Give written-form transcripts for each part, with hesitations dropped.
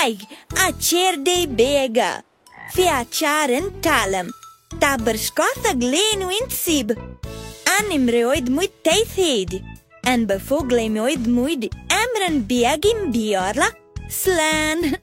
Beag a chair de Beaga. Fia charen talam. Taber scothag lenu in sib. Anim reoid muid teithid. En be Foghlaim oid muid amran Beag in biorla. Slan.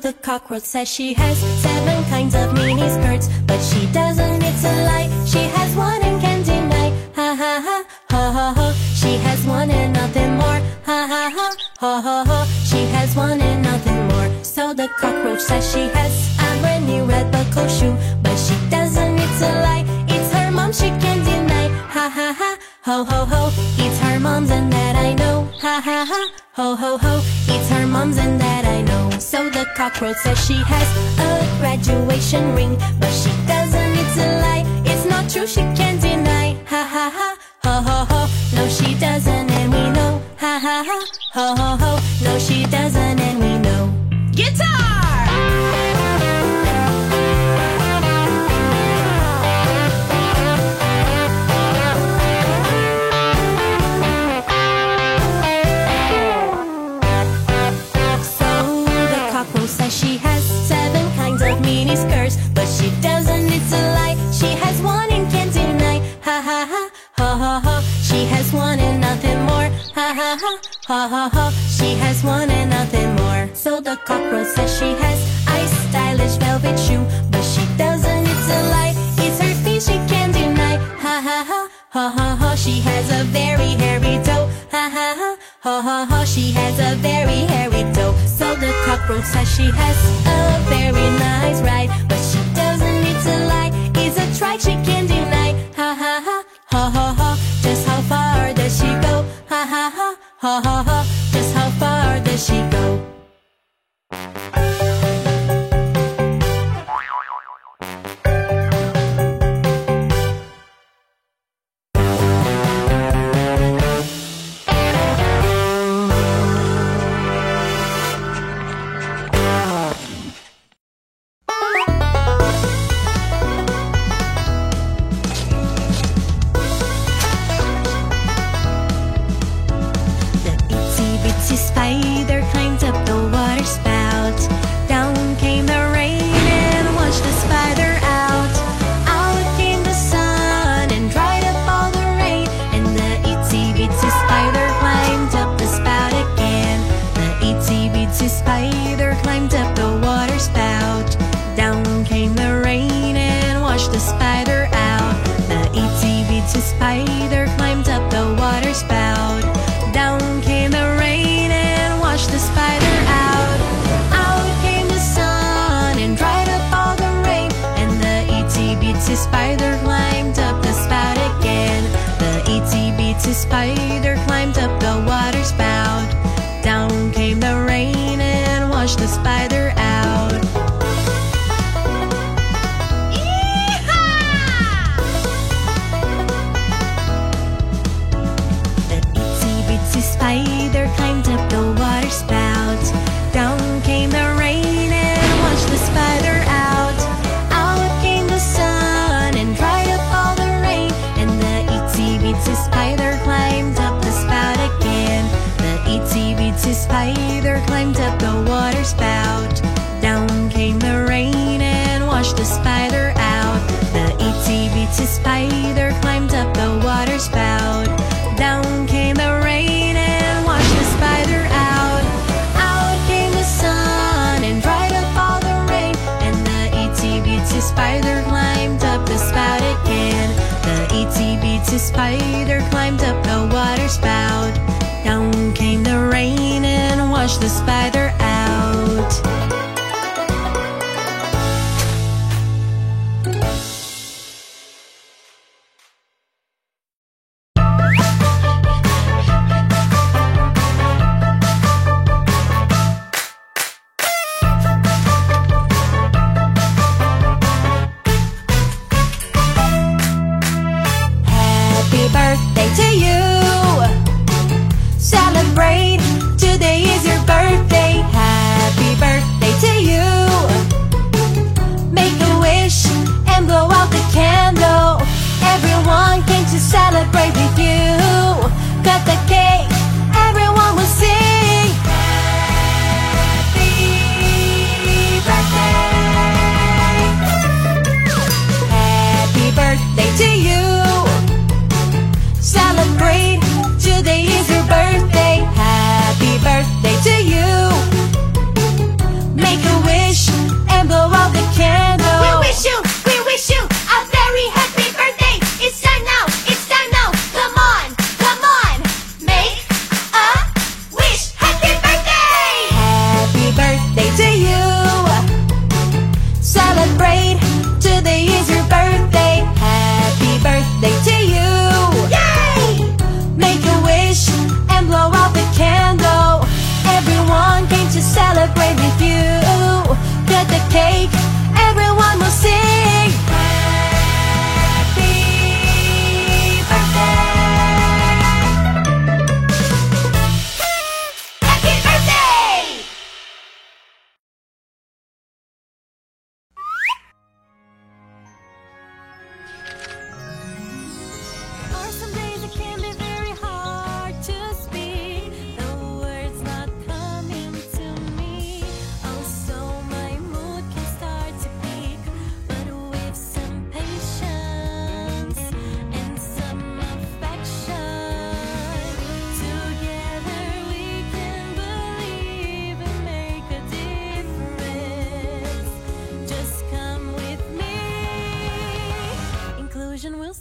The cockroach says she has 7 kinds of mini skirts, but she doesn't, it's a lie. She has one and can't deny. Ha ha ha, ha ha ha. She has one and nothing more. Ha ha ha, ha ha ha. She has one and nothing more. So the cockroach says she has a brand new red buckle shoe, but she doesn't, it's a lie. It's her mom, she can't deny. Ha ha ha, ho ho ho. It's her mom's and that I know. Ha ha ha, ho ho ho. It's her mom's and that I know. So the cockroach says she has a graduation ring, but she doesn't, it's a lie. It's not true, she can't deny. Ha ha ha, ho ho ho. No, she doesn't and we know. Ha ha ha, ho ho ho. No, she doesn't and we know. Guitar! She has 7 kinds of mini skirts, but she doesn't, it's a lie. She has one and can't deny. Ha ha ha, ha ha ha. She has one and nothing more. Ha ha ha, ha ha ha. She has one and nothing more. So the cockroach says she has a stylish velvet shoe, but she doesn't, it's a lie. It's her feet, she can't deny. Ha ha ha, ha ha ha. She has a very hairy toe. Ha ha ha, ha ha ha. She has a very hairy toe. So the cockroach says she has a very nice ride, but she doesn't, it's a lie. It's a trike, she can't deny. Ha ha ha, ha ha ha. Just how far does she go? Ha ha ha, ha ha ha. Just how far does she go? Spider climbed up the water spout. Down came the rain and washed the spider out. Out came the sun and dried up all the rain. And the itsy bitsy spider climbed up the spout again. The itsy bitsy spider climbed up the water spout. Down came the rain and washed the spider out. The itsy bitsy spider climbed up the water spout. Down came the rain and washed the spider out. Out came the sun and dried up all the rain. And the itsy bitsy spider climbed up the spout again. The itsy bitsy spider climbed up the water spout. Down came the rain and washed the spider out. Spider climbed up the water spout. Down came the rain and washed the spider out. Out came the sun and dried up all the rain. And the itsy bitsy spider climbed up the spout again. The itsy bitsy spider climbed up the water spout. Down came the rain and washed the spider out. The itsy bitsy spider climbed up the water spout. Down came the rain and washed the spider out. Out came the sun and dried up all the rain. And the itsy bitsy spider climbed up the spout again. The itsy bitsy spider climbed up the water spout. Down came the rain and washed the spider out. Candle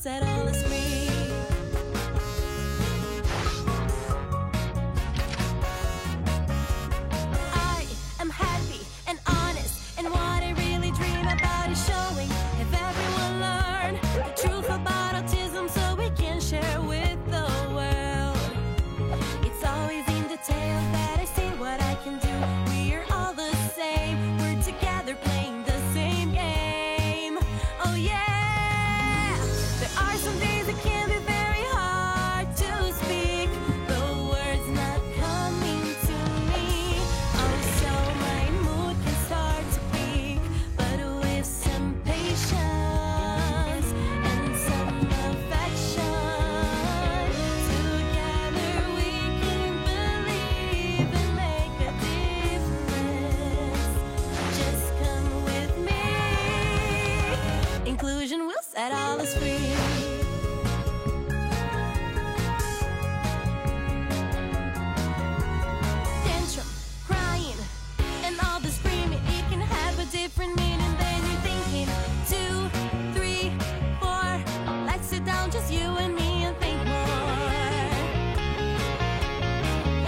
set all us free. I am happy and honest, and what I really dream about is showing. Have everyone learned the truth about autism so we can share with the world. It's always in detail that I see what I can do. We're all the same, we're together playing the same game. Oh yeah! There are some days it can be very hard to speak. The words not coming to me. Oh, so my mood can start to peak. But with some patience and some affection, together we can believe and make a difference. Just come with me. Inclusion will set all us free. Tantrum, crying, and all the screaming, it can have a different meaning than you're thinking. 2, 3, 4, let's sit down, just you and me, and think more.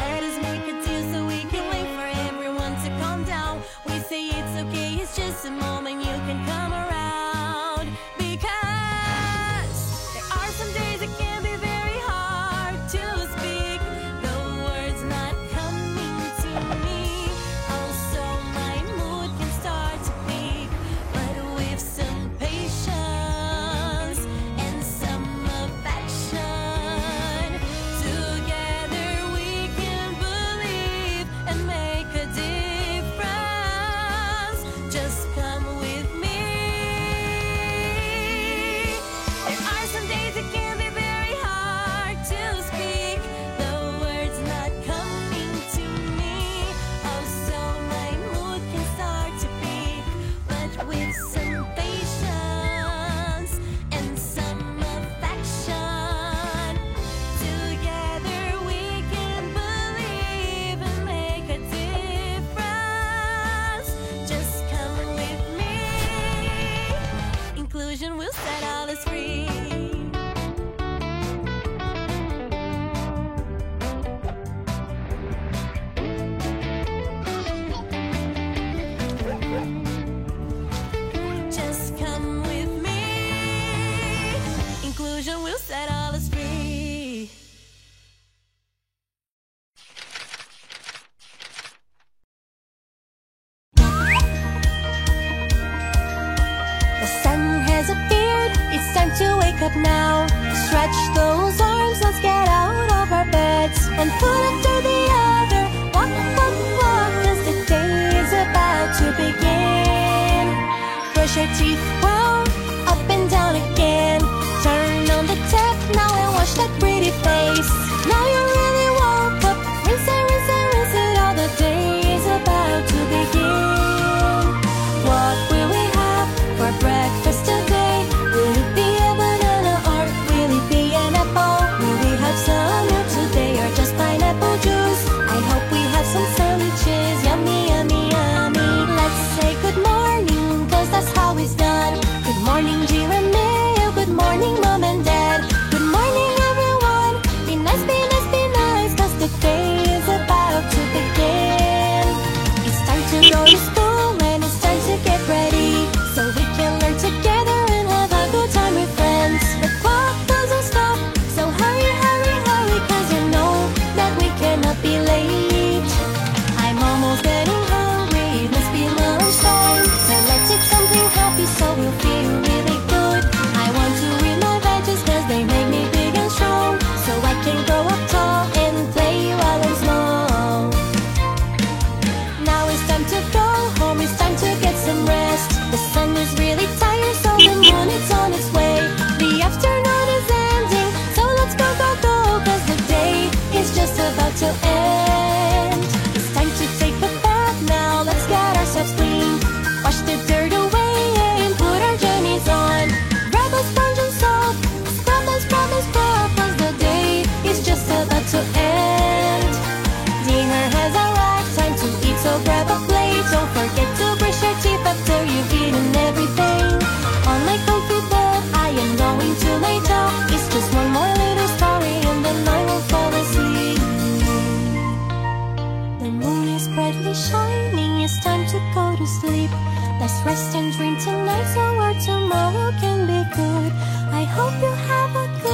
Let us make a deal so we can wait for everyone to calm down. We say it's okay, it's just a moment, you can come around. Because there are some days it can be very hard to speak. The words not coming to me. Also my mood can start to peak. But with some patience and some affection, together we can believe and make a difference. Just come with me. There are some days it can be very hard to speak. The words not coming to me. Oh, so my mood can start to peak. But with some patience and some affection, together we can believe and make a difference. Just come with me. Inclusion will set all us free. Just come with me. Inclusion will set all us free. The sun has appeared, it's time to wake up now. Stretch those arms, let's get out of our beds. One foot after the other, walk, walk, walk, 'cause the day is about to begin. Brush your teeth, well, up and down again. Turn on the tap now and wash that pretty face. Now you really woke up, rinse it, rinse it, rinse it. All the day is about to begin. What will we have for breakfast today? Will it be a banana or will it be an apple? Will we have some milk today or just pineapple juice? I hope we have some sandwiches, yummy, yummy, yummy. Let's say good morning, 'cause that's how it's done. Let's rest and dream tonight so our tomorrow can be good. I hope you have a good